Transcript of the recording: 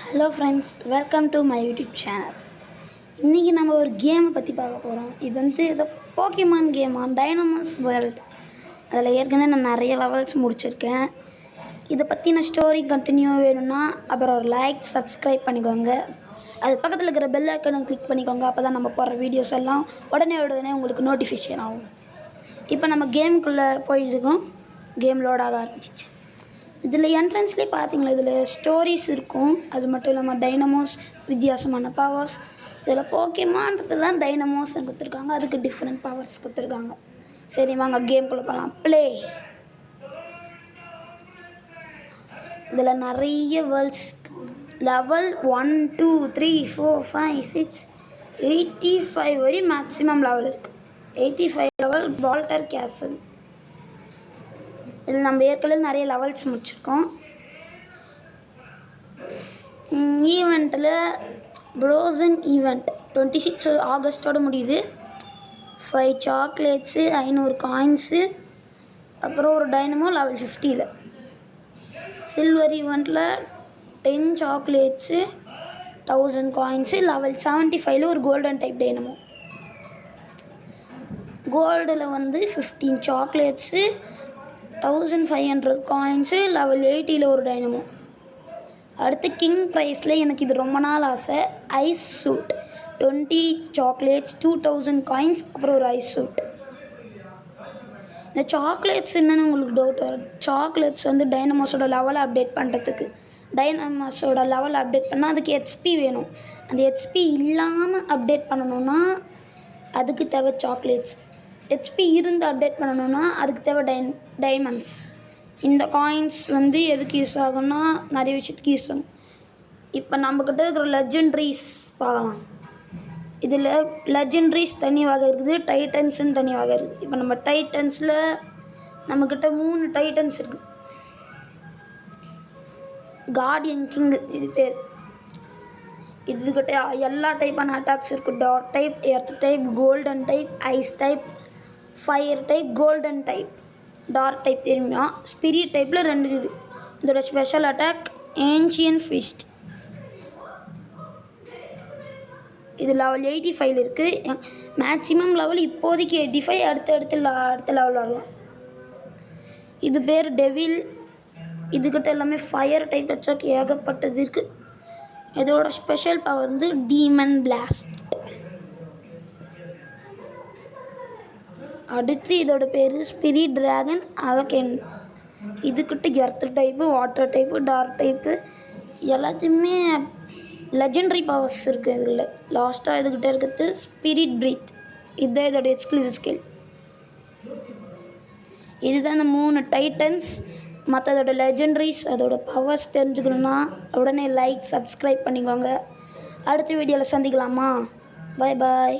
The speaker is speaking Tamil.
Hello friends, welcome to my YouTube channel. இன்றைக்கி நம்ம ஒரு கேமை பற்றி பார்க்க போகிறோம். இது போக்கிமான் கேமா, டைனமோஸ் வேர்ல்ட். அதில் ஏற்கனவே நான் நிறைய லெவல்ஸ் முடிச்சிருக்கேன். இதை பற்றின ஸ்டோரி கண்டினியூ வேணும்னா அப்புறம் ஒரு லைக், சப்ஸ்கிரைப் பண்ணிக்கோங்க. அது பக்கத்தில் இருக்கிற பெல் ஐக்கனை கிளிக் பண்ணிக்கோங்க. அப்போ தான் நம்ம போடுற வீடியோஸ் எல்லாம் உடனே உங்களுக்கு நோட்டிஃபிகேஷன் ஆகும். இப்போ நம்ம கேமுக்குள்ளே போயிட்டுருக்கோம். கேம் லோட் ஆக ஆரம்பிச்சிச்சு. இதில் என்ட்ரன்ஸ்லேயே பார்த்தீங்களா, இதில் ஸ்டோரிஸ் இருக்கும். அது மட்டும் இல்லாமல் டைனமோஸ், வித்தியாசமான பவர்ஸ். இதில் போக்கிமான்றது தான் டைனமோஸ் கொடுத்துருக்காங்க, அதுக்கு டிஃப்ரெண்ட் பவர்ஸ் கொடுத்துருக்காங்க. சரி வாங்க கேம்குள்ளே போகலாம். ப்ளே. இதில் நிறைய வேர்ல்ட்ஸ். லெவல் 1, 2, 3, 4, 5, 6, 85 வரை மேக்ஸிமம் லெவல் இருக்குது. 85 லெவல் வால்டர் கேசல். இதில் நம்ம ஏற்கனவே நிறைய லெவல்ஸ் முடிச்சிருக்கோம். ஈவெண்ட்டில் ப்ரோசன் ஈவெண்ட் 26 ஆகஸ்ட்டோடு முடியுது. 5 சாக்லேட்ஸு, 500 காயின்ஸு, அப்புறம் ஒரு டைனமோ லெவல் 50. சில்வர் ஈவெண்ட்டில் 10 சாக்லேட்ஸு, 1000 காயின்ஸு, லெவல் 75 ஒரு கோல்டன் டைப் டைனமோ. கோல்டில் 15 சாக்லேட்ஸு, 1500 காயின்ஸு, லெவல் 80 ஒரு டைனமோ. அடுத்து கிங் ப்ரைஸில் எனக்கு இது ரொம்ப நாள் ஆசை. ஐஸ் சூட் 20 சாக்லேட்ஸ், 2000 காயின்ஸ், அப்புறம் ஒரு ஐஸ் சூட். இந்த சாக்லேட்ஸ் என்னென்னு உங்களுக்கு டவுட் வரும். சாக்லேட்ஸ் டைனமோஸோட லெவலை அப்டேட் பண்ணுறதுக்கு. டைனமோஸோட லெவல் அப்டேட் பண்ணால் அதுக்கு ஹெச்பி வேணும். அந்த ஹெச்பி இல்லாமல் அப்டேட் பண்ணணுன்னா அதுக்கு தேவை சாக்லேட்ஸ். ஹெச்பி இருந்து அப்டேட் பண்ணணுன்னா அதுக்கு தேவை டைமண்ட்ஸ். இந்த காயின்ஸ் எதுக்கு யூஸ் ஆகும்னா நிறைய விஷயத்துக்கு யூஸ் ஆகும். இப்போ நம்மக்கிட்ட இருக்கிற லெஜெண்ட்ரிஸ் பார்க்கலாம். இதில் லெஜெண்ட்ரிஸ் தனி வகை இருக்குது, டைட்டன்ஸுன்னு தனி வகை இருக்குது. இப்போ நம்ம டைட்டன்ஸில் நம்மக்கிட்ட 3 டைட்டன்ஸ் இருக்குது. கார்டியன் கிங் இது பேர். இதுக்கிட்ட எல்லா டைப்பான அட்டாக்ஸ் இருக்குது. Dark type, earth type, golden type, ice type, fire type, golden type. Dark type தெரியுமா? ஸ்பிரிட் டைப்பில் 2 இருக்குது. இதோட ஸ்பெஷல் அட்டாக் ஏன்ஷியன் ஃபிஸ்ட். இது லெவல் 85 இருக்குது. மேக்ஸிமம் லெவல் இப்போதைக்கு 85. அடுத்த லெவல் வரலாம். இது பேர் டெவில். இதுக்கிட்ட எல்லாமே ஃபயர் டைப் அட்டாக் ஏகப்பட்டது இருக்குது. இதோட ஸ்பெஷல் பவர் டீமன் பிளாஸ்ட். அடுத்து இதோட பேர் ஸ்பிரிட் டிராகன் அவகென். இதுக்கிட்ட earth type, water type, dark type எல்லாத்தையுமே லெஜெண்டரி பவர்ஸ் இருக்குது. இதில் லாஸ்ட்டாக இதுக்கிட்ட இருக்கிறது ஸ்பிரிட் பிரீத். இதுதான் இதோட எக்ஸ்க்ளூசிவ் ஸ்கில். இதுதான் இந்த 3 டைட்டன்ஸ். மற்றதோட லெஜெண்டரிஸ், அதோட பவர்ஸ் தெரிஞ்சுக்கணுன்னா உடனே லைக், சப்ஸ்கிரைப் பண்ணிக்கோங்க. அடுத்த வீடியோவில் சந்திக்கலாமா? பாய் பாய்.